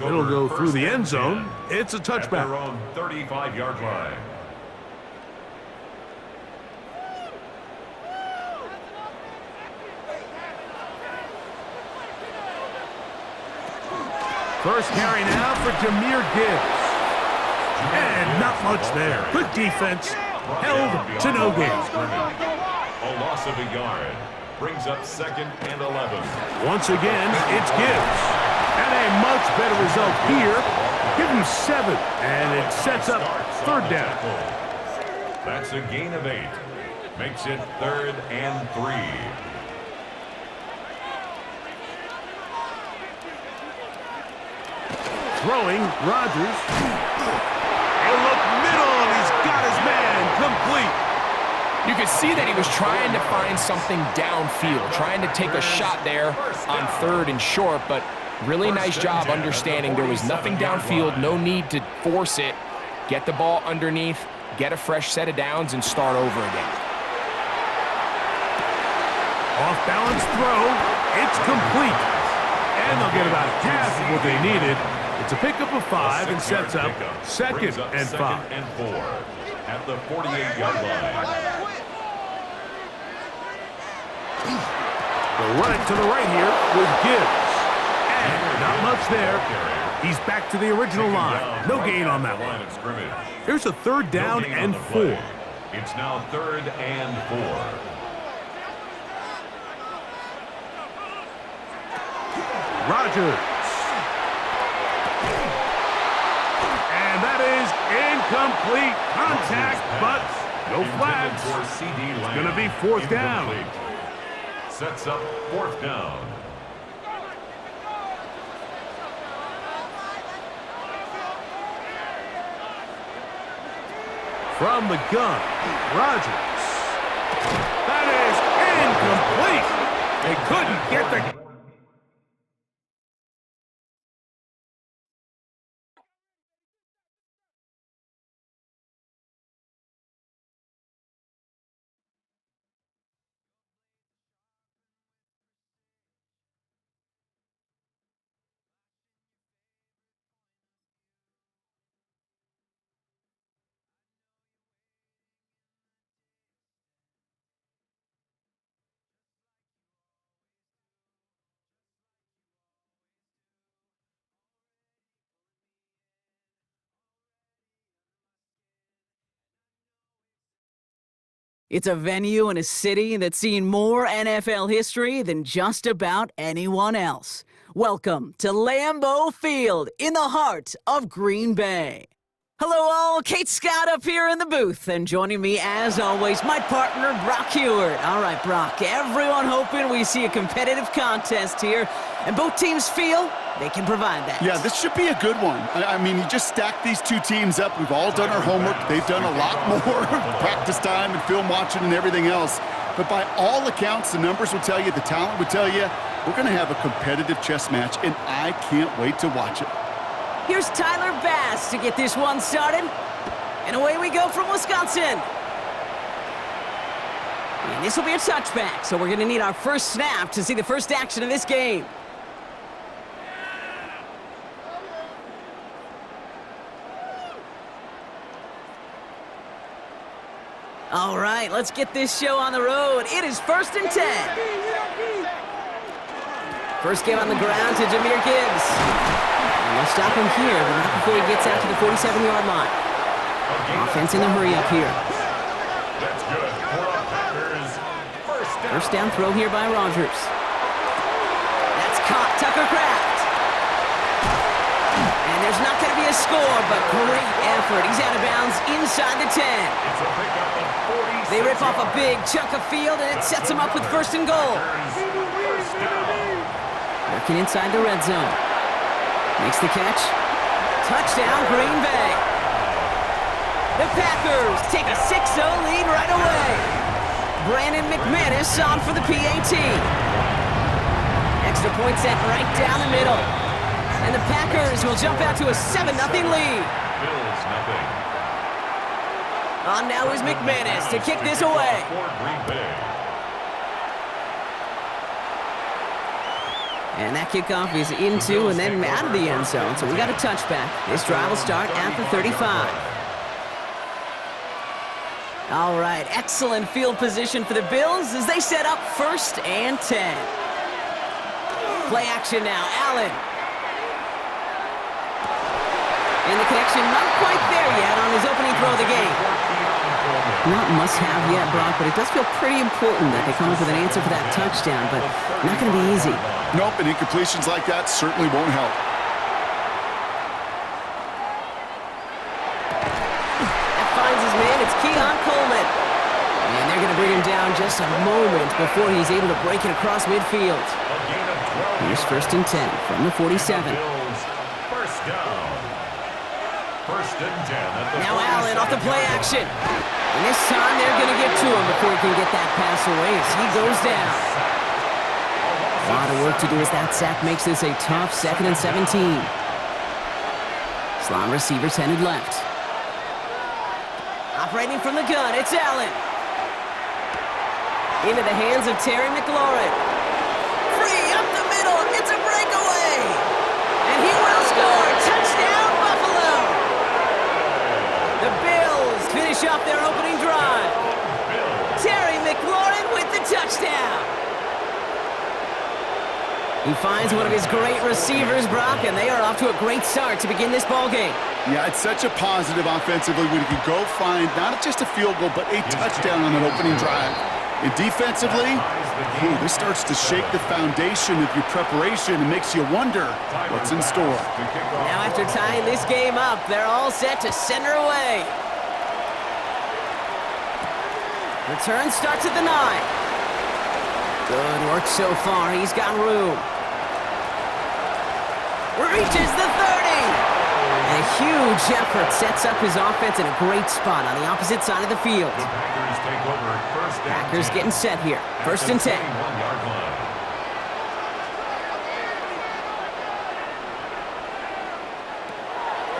It'll go through the end zone. It's a touchback. At their own 35-yard line. First carry now for Jahmyr Gibbs. And not much there. Good defense. Held to no gain. A loss of a yard. Brings up 2nd and 11. Once again, it's Gibbs. And a much better result here. Give him 7. And it sets up 3rd down. That's a gain of 8. Makes it 3rd and 3. Throwing, Rodgers. A look middle, and he's got his man complete. You could see that he was trying to find something downfield, trying to take a shot there on 3rd and short, but really nice job understanding there was nothing downfield, no need to force it. Get the ball underneath, get a fresh set of downs, and start over again. Off-balance throw. It's complete. And they'll get about half of what they needed. It's a pickup of 5 and sets up 2nd and 5. 2nd and 4 at the 48-yard line. They'll run it to the right here with Gibbs. And not much there. He's back to the original line. No gain on that one. Here's a 3rd down and 4. It's now 3rd and 4. Rodgers. And that is incomplete contact, but no flags. It's going to be 4th down. Sets up 4th down. From the gun, Rodgers. That is incomplete. They couldn't get the... It's a venue in a city that's seen more NFL history than just about anyone else. Welcome to Lambeau Field in the heart of Green Bay. Hello all, Kate Scott up here in the booth, and joining me as always, my partner Brock Heward. All right, Brock, everyone hoping we see a competitive contest here, and both teams feel they can provide that. Yeah, this should be a good one. I mean, you just stack these two teams up. We've all done our homework. They've done a lot more practice time and film watching and everything else. But by all accounts, the numbers will tell you, the talent will tell you, we're going to have a competitive chess match, and I can't wait to watch it. Here's Tyler Bass to get this one started. And away we go from Wisconsin. And this will be a touchback, so we're going to need our first snap to see the first action of this game. All right, let's get this show on the road. It is 1st and 10. First game on the ground to Jahmyr Gibbs. And they'll stop him here, but not before he gets out to the 47-yard line. Offense in the hurry up here. That's good. First down throw here by Rodgers. That's caught. Tucker Kraft. And there's not going to be a score, but great effort. He's out of bounds inside the 10. It's a pickup of 46. They rip off a big chunk of field, and it sets them up with 1st and goal. Working inside the red zone. Makes the catch. Touchdown, Green Bay. The Packers take a 6-0 lead right away. Brandon McManus on for the PAT. Extra point set right down the middle. And the Packers will jump out to a 7-0 lead. Bills nothing. On now is McManus to kick this away. And that kickoff is into and then out of the end zone, so we got a touchback. This drive will start at the 35. All right, excellent field position for the Bills as they set up 1st and 10. Play action now, Allen. And the connection not quite there yet on his opening throw of the game. Not must-have yet, Brock, but it does feel pretty important that they come up with an answer for that touchdown, but not going to be easy. Nope, and incompletions like that certainly won't help. That finds his man. It's Keon Coleman. And they're going to bring him down just a moment before he's able to break it across midfield. Here's 1st and 10 from the 47. First down. 1st and 10 at the Now Allen off the play action. And this time they're going to get to him before he can get that pass away as he goes down. A lot of work to do as that sack makes this a tough 2nd and 17. Slot receivers headed left. Operating from the gun, it's Allen. Into the hands of Terry McLaurin. Free up the middle, it's a breakaway. And he will score. Touchdown, Buffalo. The Bills finish off their opening drive. Terry McLaurin with the touchdown. He finds one of his great receivers, Brock, and they are off to a great start to begin this ball game. Yeah, it's such a positive offensively when you can go find not just a field goal, but a touchdown on that opening drive. And defensively, this starts to shake the foundation of your preparation and makes you wonder what's in store. Now after tying this game up, they're all set to center away. Return starts at the 9. Good work so far. He's got room. Reaches the 30. And a huge effort sets up his offense in a great spot on the opposite side of the field. Packers getting set here. 1st and 10.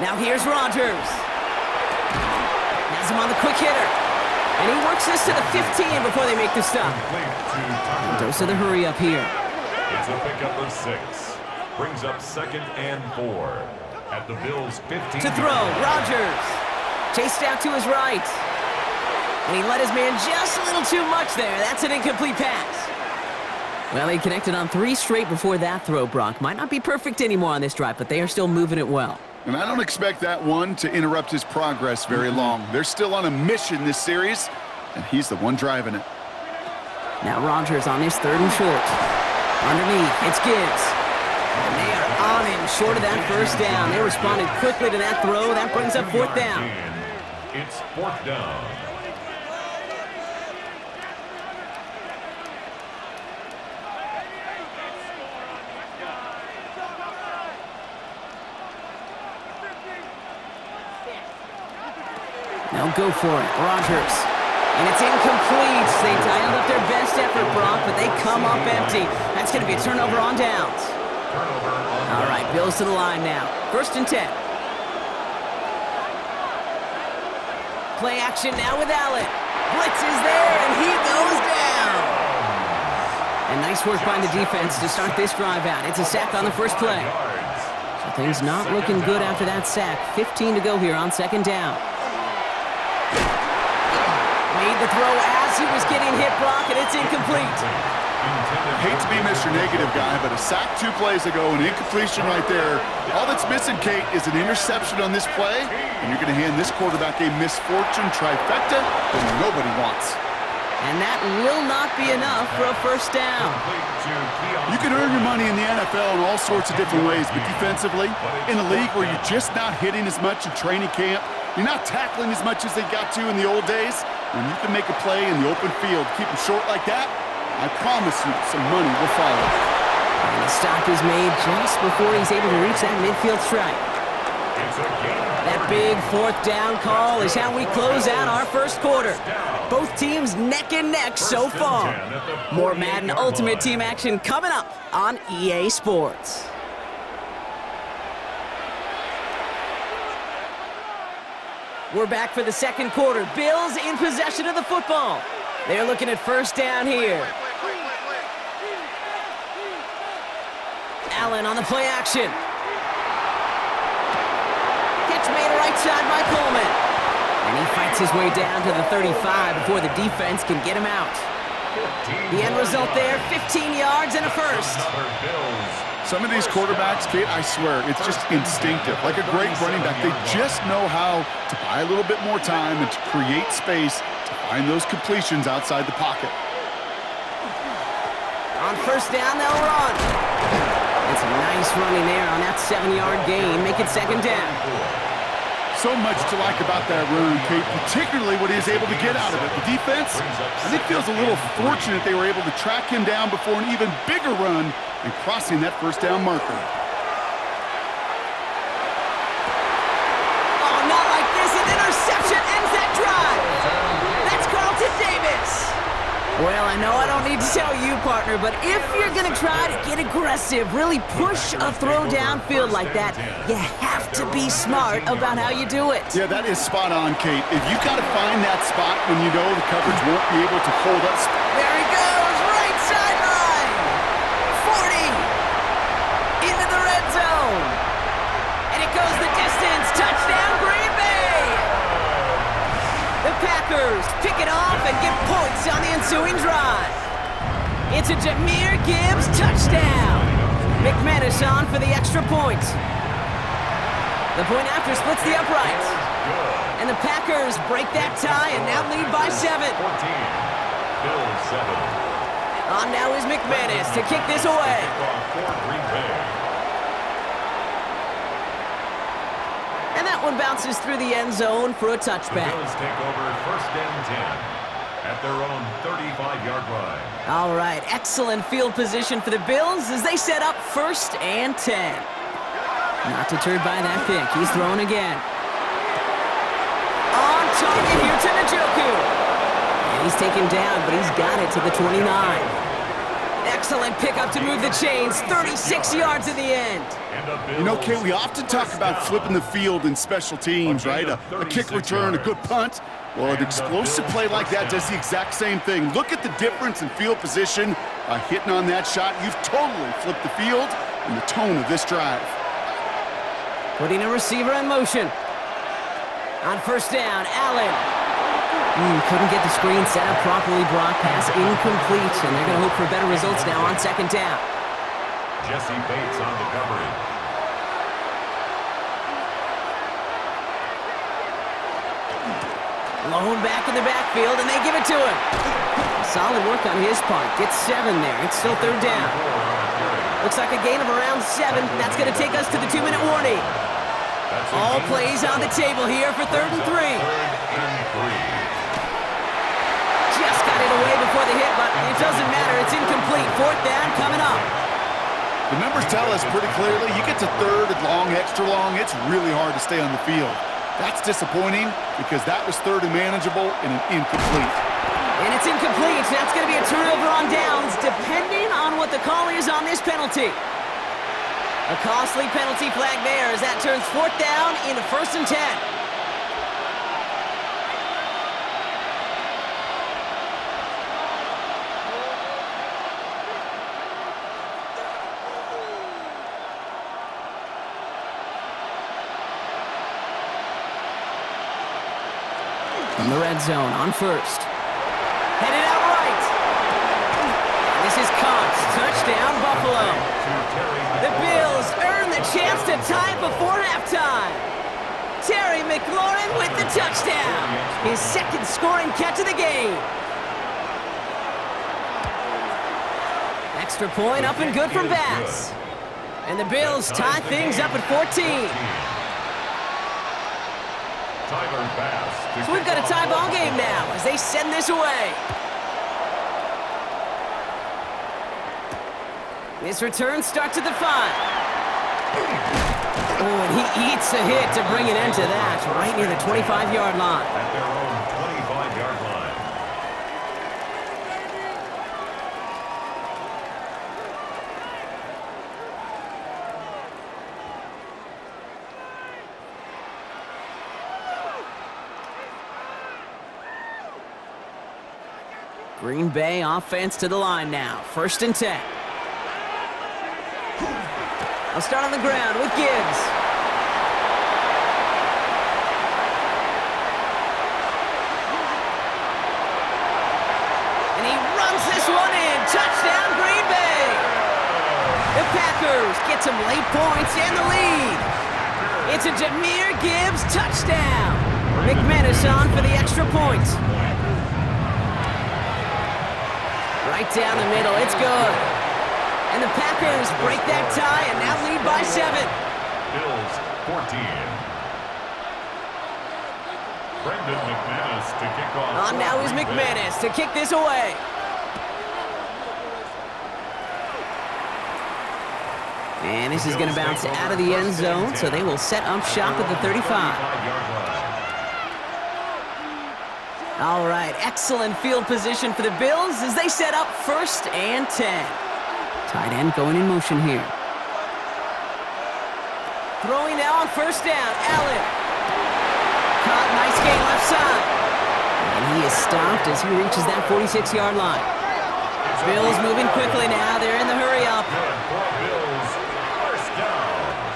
Now here's Rodgers. Has him on the quick hitter. And he works this to the 15 before they make the stop. Dose of the hurry up here. It's a pickup of 6. Brings up 2nd and 4 at the Bills' 15. To throw, Rodgers. Chased out to his right. And he let his man just a little too much there. That's an incomplete pass. Well, they connected on 3 straight before that throw, Brock. Might not be perfect anymore on this drive, but they are still moving it well. And I don't expect that one to interrupt his progress very long. They're still on a mission this series, and he's the one driving it. Now Rodgers on his 3rd and short. Underneath, it's Gibbs. And they are on him short of that 1st down. They responded quickly to that throw. That brings up 4th down. It's 4th down. Now go for it, Rodgers. And it's incomplete. They dialed up their best effort, Brock, but they come up empty. That's going to be a turnover on downs. All right, Bills to the line now. 1st and 10. Play action now with Allen. Blitz is there, and he goes down. And nice work by the defense to start this drive out. It's a sack on the first play. So things not looking good after that sack. 15 to go here on 2nd down. Made the throw as he was getting hit, Brock, and it's incomplete. Hate to be Mr. Negative guy, but a sack 2 plays ago, an incompletion right there. All that's missing, Kate, is an interception on this play, and you're going to hand this quarterback a misfortune trifecta that nobody wants. And that will not be enough for a 1st down. You can earn your money in the NFL in all sorts of different ways, but defensively, in a league where you're just not hitting as much in training camp, you're not tackling as much as they got to in the old days, when you can make a play in the open field, keep them short like that, I promise you some money will follow. And the stop is made just before he's able to reach that midfield strike. That big 4th down call is how we close out our 1st quarter. Both teams neck and neck so far. More Madden Ultimate Team action coming up on EA Sports. We're back for the 2nd quarter. Bills in possession of the football. They're looking at 1st down here. Allen on the play action. Catch made right side by Coleman. And he fights his way down to the 35 before the defense can get him out. The end result there, 15 yards and a first. Some of these quarterbacks, Kate, I swear, it's just instinctive. Like a great running back, they just know how to buy a little bit more time and to create space to find those completions outside the pocket. On first down, they'll run. And some nice running there on that 7-yard gain. Make it second down. So much to like about that run, Kate, particularly what he was able to get out of it. The defense, I think, feels a little fortunate they were able to track him down before an even bigger run and crossing that first down marker. Oh, not like this. An interception ends that drive. That's Carlton Davis. Well, I know I don't need to tell you, partner, but if you're going to try to get aggressive, really push a throw downfield like that, you have to be smart about how you do it. Yeah, that is spot on, Kate. If you've got to find that spot when you know the coverage won't be able to hold up. There he goes, right sideline. 40. Into the red zone. And it goes the distance. Touchdown, Green Bay. The Packers pick it off and get points on the ensuing drive. It's a Jahmyr Gibbs touchdown. McManus on for the extra point. The point after splits the uprights. And the Packers break that tie and now lead by 7. On now is McManus to kick this away. And that one bounces through the end zone for a touchback. The Bills take over first and 10 at their own 35-yard line. All right, excellent field position for the Bills as they set up first and 10. Not deterred by that pick. He's thrown again. On target here to Njoku. And he's taken down, but he's got it to the 29. Excellent pickup to move the chains. 36 yards in the end. You know, Kate, we often talk about flipping the field in special teams, right? A kick return, a good punt. Well, an explosive play like that does the exact same thing. Look at the difference in field position. By hitting on that shot, you've totally flipped the field and the tone of this drive. Putting a receiver in motion. On first down, Allen. Couldn't get the screen set up properly. Brock pass incomplete, and they're going to hope for better results now on second down. Jesse Bates on the coverage. Lone back in the backfield, and they give it to him. Solid work on his part. Gets 7 there. It's still third down. Looks like a gain of around 7. That's going to take us to the 2-minute warning. All plays on the table here for third and 3. Just got it away before the hit, but it doesn't matter. It's incomplete. Fourth down coming up. The numbers tell us pretty clearly, you get to third and long, extra long, it's really hard to stay on the field. That's disappointing because that was third and manageable and an incomplete. And it's incomplete. That's going to be a turnover on downs, depending on what the call is on this penalty. A costly penalty flag there as that turns fourth down into first and 10. From the red zone on first. Headed out right. This is caught. Touchdown, Buffalo. The Bills earn the chance to tie it before halftime. Terry McLaurin with the touchdown. His second scoring catch of the game. Extra point up and good from Bass. And the Bills tie things up at 14. So we've got a tie ball game now as they send this away. This return starts at the 5. Oh, and he eats a hit to bring an end to that, right near the 25-yard line. At their own 25-yard line. Green Bay offense to the line now. First and 10. I'll start on the ground with Gibbs. And he runs this one in. Touchdown, Green Bay. The Packers get some late points and the lead. It's a Jahmyr Gibbs touchdown. McManus on for the extra point. Right down the middle, it's good. And the Packers break that tie and now lead by 7. Bills 14. Brendan McManus to kick off. Now is McManus to kick this away. And this is going to bounce out of the end zone, so they will set up shop at the 35. All right, excellent field position for the Bills as they set up 1st and 10. Tight end going in motion here. Throwing now on 1st down, Allen. Caught, nice gain left side. And he is stopped as he reaches that 46-yard line. Bills moving quickly now, they're in the hurry up.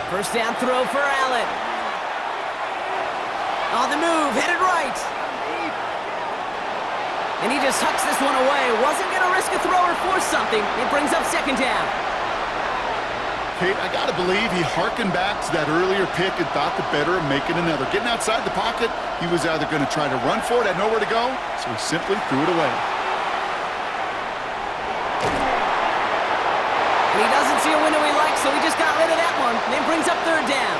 First down throw for Allen. On the move, headed right. And he just hucks this one away. Wasn't going to risk a throw or force something. It brings up 2nd down. Kate, I got to believe he hearkened back to that earlier pick and thought the better of making another. Getting outside the pocket, he was either going to try to run for it, had nowhere to go, so he simply threw it away. And he doesn't see a window he likes, so he just got rid of that one. And it brings up 3rd down.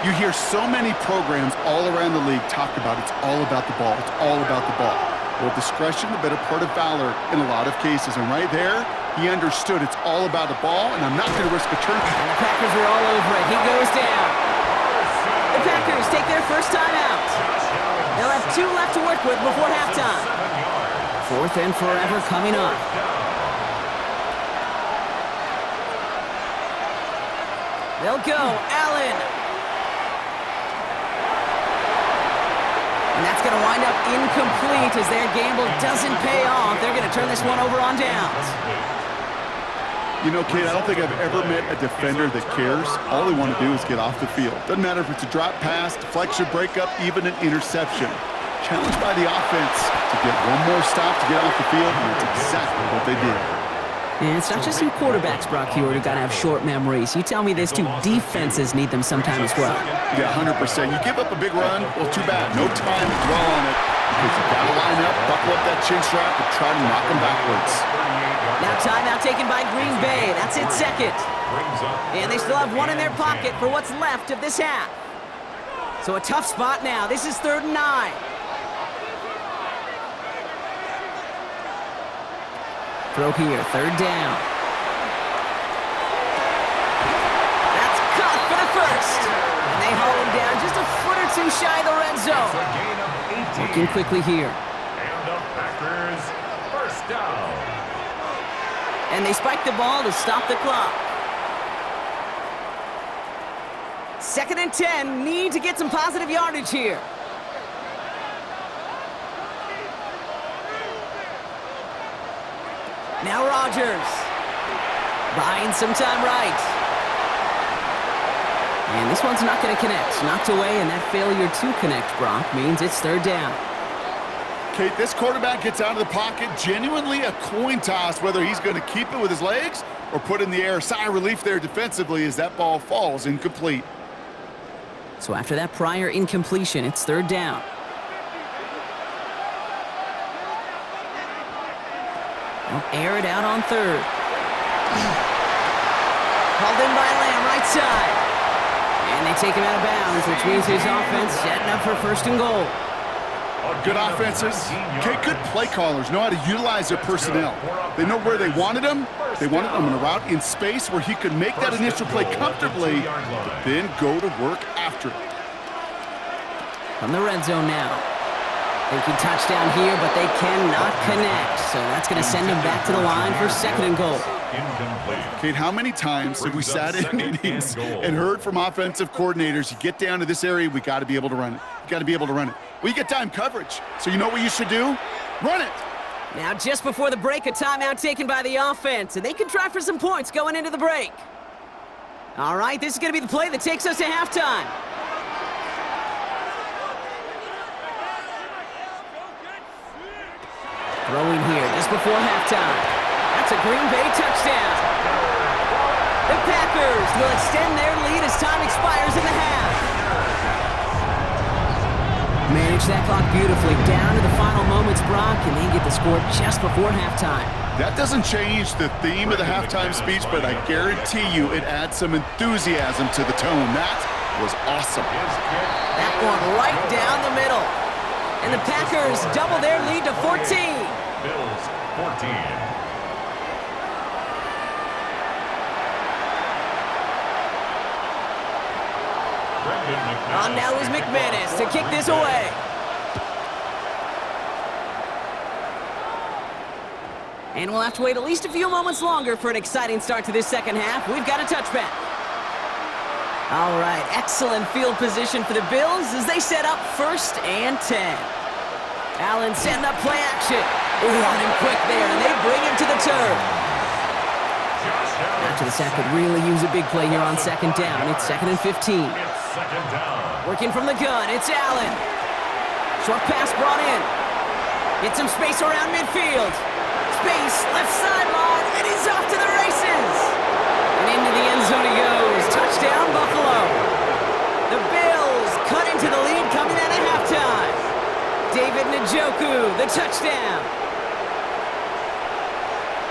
You hear so many programs all around the league talk about it's all about the ball. It's all about the ball. Well, discretion, the better part of valor in a lot of cases. And right there, he understood it's all about the ball, and I'm not going to risk a turn. And the Packers are all over it. He goes down. The Packers take their first time out. They'll have 2 left to work with before halftime. 4th and forever coming up. They'll go. Allen. And that's going to wind up incomplete as their gamble doesn't pay off. They're going to turn this one over on downs. You know, Kate, I don't think I've ever met a defender that cares. All they want to do is get off the field. Doesn't matter if it's a drop pass, deflection, breakup, even an interception. Challenged by the offense to get one more stop to get off the field, and that's exactly what they did. And it's not just some quarterbacks, Brock Hewitt, who got to have short memories. You tell me this too, defenses need them sometime as well. Yeah, 100%. You give up a big run, well, too bad. No time to dwell on it because you got to line up, buckle up that chin strap, and try to knock them backwards. Now timeout taken by Green Bay. That's it, 2nd. And they still have 1 in their pocket for what's left of this half. So a tough spot now. This is 3rd and 9. Throw here, 3rd down. That's caught for the 1st. And they haul him down just a foot or 2 shy of the red zone. Working quickly here. And the Packers, 1st down. And they spike the ball to stop the clock. 2nd and 10, need to get some positive yardage here. Now Rodgers, buying some time right. And this one's not going to connect. Knocked away, and that failure to connect, Brock, means it's 3rd down. Kate, this quarterback gets out of the pocket, genuinely a coin toss, whether he's going to keep it with his legs or put in the air. Sigh of relief there defensively as that ball falls incomplete. So after that prior incompletion, it's 3rd down. They'll air it out on 3rd. Hauled in by Lamb, right side. And they take him out of bounds, which means his offense setting up for 1st and goal. Good offenses. Okay, good play callers know how to utilize their personnel. They know where they wanted him. They wanted him in a route in space where he could make that initial play comfortably, but then go to work after it. From the red zone now. Thinking touchdown here, but they cannot connect. So that's going to send them back to the line for 2nd and goal. Kate, how many times have we sat in meetings and heard from offensive coordinators, you get down to this area, we got to be able to run it. You got to be able to run it. Well, you get time coverage. So you know what you should do? Run it. Now, just before the break, a timeout taken by the offense, and they can try for some points going into the break. All right, this is going to be the play that takes us to halftime. Throwing here just before halftime. That's a Green Bay touchdown. The Packers will extend their lead as time expires in the half. Manage that clock beautifully down to the final moments, Brock, and they get the score just before halftime. That doesn't change the theme of the halftime speech, but I guarantee you it adds some enthusiasm to the tone. That was awesome. That one right down the middle. And the Packers double their lead to 14. Bills 14. On now is McManus to kick this away. And we'll have to wait at least a few moments longer for an exciting start to this second half. We've got a touchback. All right, excellent field position for the Bills as they set up 1st and 10. Allen setting up play action. Running quick there, and they bring him to the turf. After the sack could really use a big play here on 2nd down. It's 2nd and 15. Second down. Working from the gun, it's Allen. Short pass brought in. Get some space around midfield. Space, left sideline, and he's off to the races. And into the end zone he goes. Touchdown, Buffalo. The Bills cut into the lead coming out of halftime. David Njoku, the touchdown.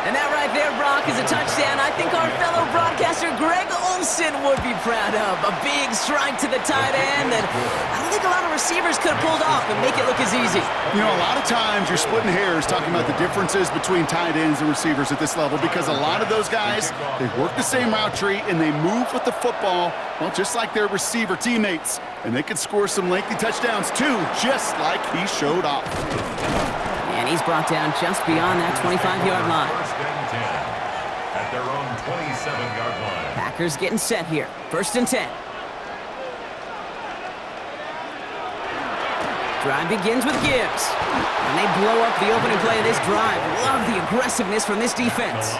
And that right there, Brock, is a touchdown I think our fellow broadcaster Greg Olsen would be proud of. A big strike to the tight end that I don't think a lot of receivers could have pulled off and make it look as easy. You know, a lot of times you're splitting hairs talking about the differences between tight ends and receivers at this level because a lot of those guys, they work the same route tree and they move with the football, well, just like their receiver teammates. And they can score some lengthy touchdowns too, just like he showed off. And he's brought down just beyond that 25-yard line. 1st and 10 at their own 27-yard line. Packers getting set here. 1st and 10. Drive begins with Gibbs. And they blow up the opening play of this drive. Love the aggressiveness from this defense.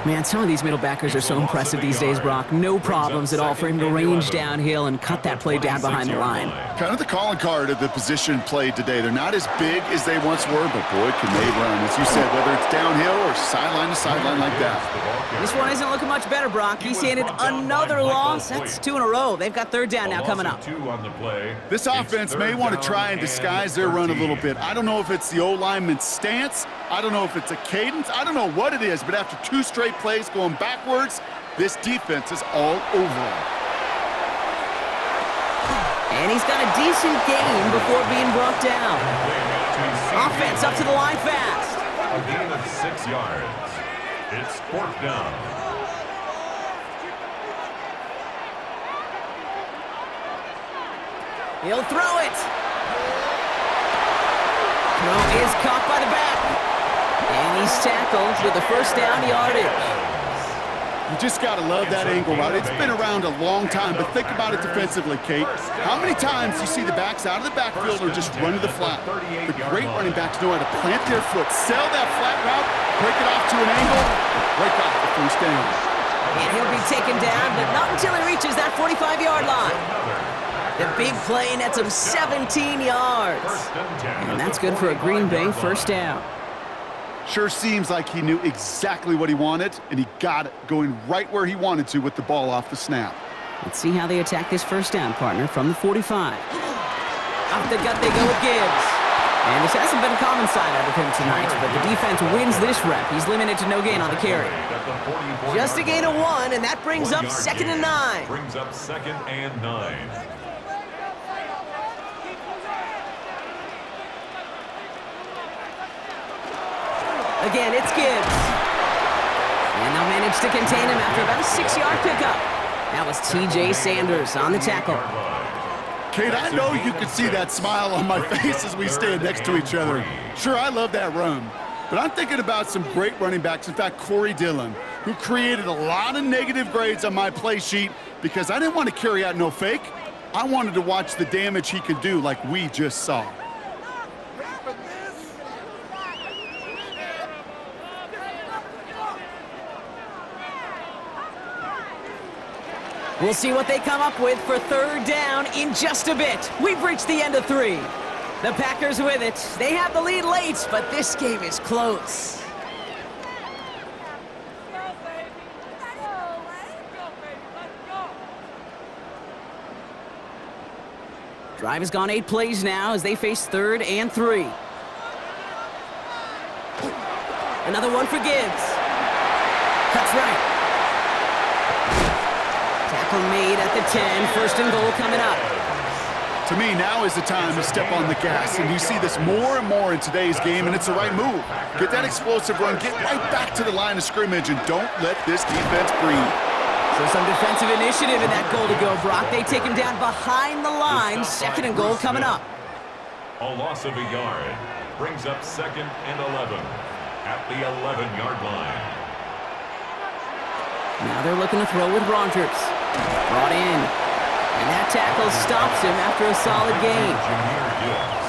Man, some of these middle backers are so impressive these days, Brock. No problems at all for him to range downhill and cut that play down behind the line. Kind of the calling card of the position played today. They're not as big as they once were, but boy, can they run. As you said, whether it's downhill or sideline to sideline like that. This one isn't looking much better, Brock. He's handed another loss. That's 2 in a row. They've got 3rd down now coming up. This offense may want to try and disguise their run a little bit. I don't know if it's the O-lineman's stance. I don't know if it's a cadence. I don't know what it is, but after 2 straight plays going backwards, this defense is all over him. And he's got a decent gain before being brought down. Offense up to the line fast. A gain of 6 yards. It's 4th down. He'll throw it. Throw is caught by the back. And he's tackled with the 1st down yardage. You just got to love that angle route. It's been around a long time, but think about it defensively, Kate. How many times you see the backs out of the backfield or just run to the flat? The great running backs know how to plant their foot, sell that flat route, break it off to an angle, and break off the 1st down. And he'll be taken down, but not until he reaches that 45-yard line. The big play nets him 17 yards. And that's good for a Green Bay 1st down. Sure seems like he knew exactly what he wanted, and he got it going right where he wanted to with the ball off the snap. Let's see how they attack this 1st down, partner, from the 45. Off the gut they go with Gibbs. And this hasn't been a common side out of him tonight, but the defense wins this rep. He's limited to no gain on the carry. Just a gain of 1, and that brings up 2nd and 9. Brings up 2nd and 9. Again, it's Gibbs. And they'll manage to contain him after about a 6-yard pickup. That was T.J. Sanders on the tackle. Kate, I know you can see that smile on my face as we stand next to each other. Sure, I love that run. But I'm thinking about some great running backs. In fact, Corey Dillon, who created a lot of negative grades on my play sheet because I didn't want to carry out no fake. I wanted to watch the damage he could do like we just saw. We'll see what they come up with for third down in just a bit. We've reached the end of 3. The Packers with it. They have the lead late, but this game is close. Drive has gone 8 plays now as they face 3rd and 3. Another one for Gibbs. Cuts right. Tackle made at the 10. 1st and goal coming up. To me, now is the time to step on the gas, and you see this more and more in today's game, and it's the right move. Get that explosive run, get right back to the line of scrimmage, and don't let this defense breathe. So some defensive initiative in that goal to go, Brock. They take him down behind the line. 2nd and goal coming up. A loss of a yard brings up 2nd and 11 at the 11-yard line. Now they're looking to throw with Rogers. Brought in. And that tackle stops him after a solid gain.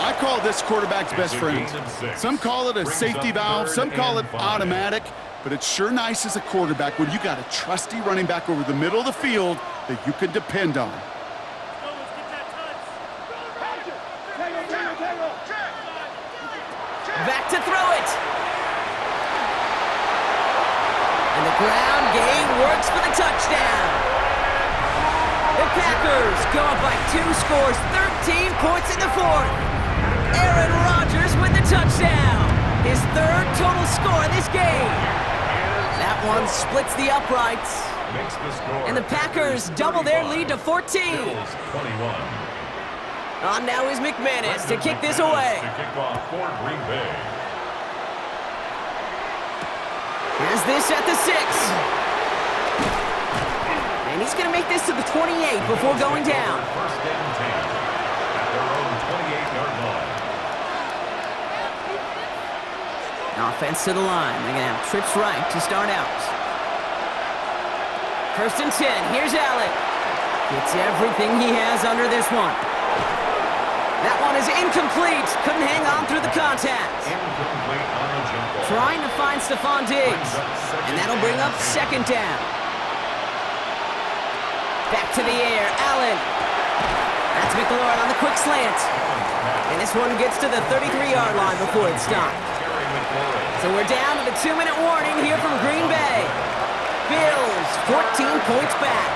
I call this quarterback's best friend. Some call it a safety valve, some call it automatic, but it's sure nice as a quarterback when you got a trusty running back over the middle of the field that you can depend on. Back to throw it. And the ground game works for the touchdown. The Packers go up by 2 scores, 13 points in the 4th. Aaron Rodgers with the touchdown. His 3rd total score in this game. That one splits the uprights. And the Packers double their lead to 14. On now is McManus to kick this away. Has this at the 6. And he's going to make this to the 28 before going down. 1st and 10 at their own 28-yard line. Offense to the line. They're going to have trips right to start out. 1st and 10. Here's Allen. Gets everything he has under this one. That one is incomplete. Couldn't hang on through the contact. Incomplete on the jump ball. Trying to find Stephon Diggs. And that'll bring up 2nd down. Back to the air, Allen. That's McLaurin on the quick slant. And this one gets to the 33-yard line before it's stopped. So we're down to the 2-minute warning here from Green Bay. Bills, 14 points back.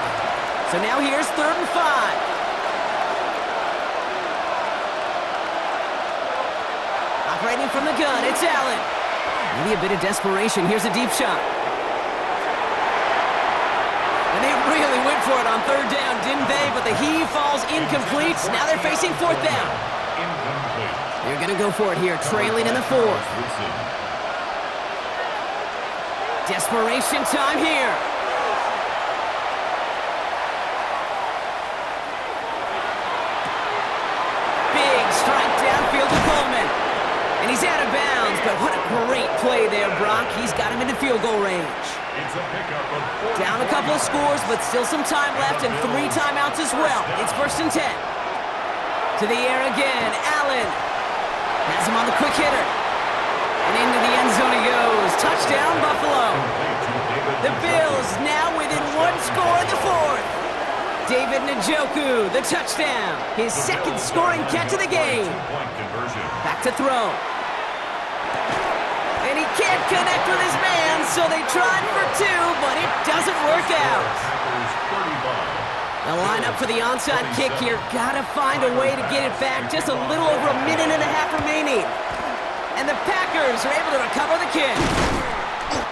So now here's 3rd and 5. Operating from the gun, it's Allen. Maybe a bit of desperation. Here's a deep shot. And they really went for it on 3rd down, didn't they? But the heave falls incomplete. Now they're facing 4th down. They're going to go for it here, trailing in the 4th. Desperation time here. Big strike downfield to Coleman. And he's out of bounds, but what a great play there, Brock. He's got him into field goal range. Down a couple of scores, but still some time left and 3 timeouts as well. It's 1st and 10. To the air again, Allen. Has him on the quick hitter. And into the end zone he goes. Touchdown, Buffalo. The Bills now within 1 score in the 4th. David Njoku, the touchdown. His 2nd scoring catch of the game. Back to throw. And he can't connect with his man, so they tried for 2, but it doesn't work out. They'll line up for the onside kick here. Gotta find a way to get it back. Just a little over a minute and a half remaining. And the Packers are able to recover the kick.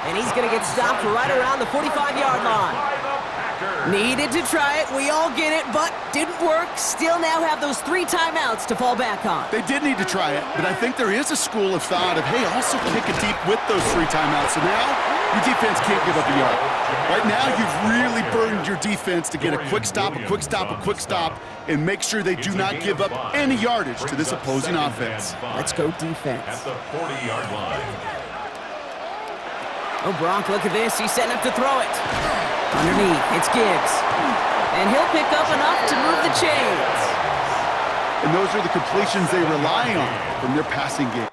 And he's gonna get stopped right around the 45-yard line. Needed to try it, we all get it, but didn't work. Still now have those 3 timeouts to fall back on. They did need to try it, but I think there is a school of thought of, hey, also kick it deep with those 3 timeouts. So now your defense can't give up a yard. Right now you've really burdened your defense to get a quick stop, a quick stop, a quick stop, and make sure they do not give up any yardage to this opposing offense. Let's go defense. At the 40-yard line. Oh, Brock, look at this. He's setting up to throw it. Underneath, it's Gibbs. And he'll pick up enough to move the chains. And those are the completions they rely on from their passing game.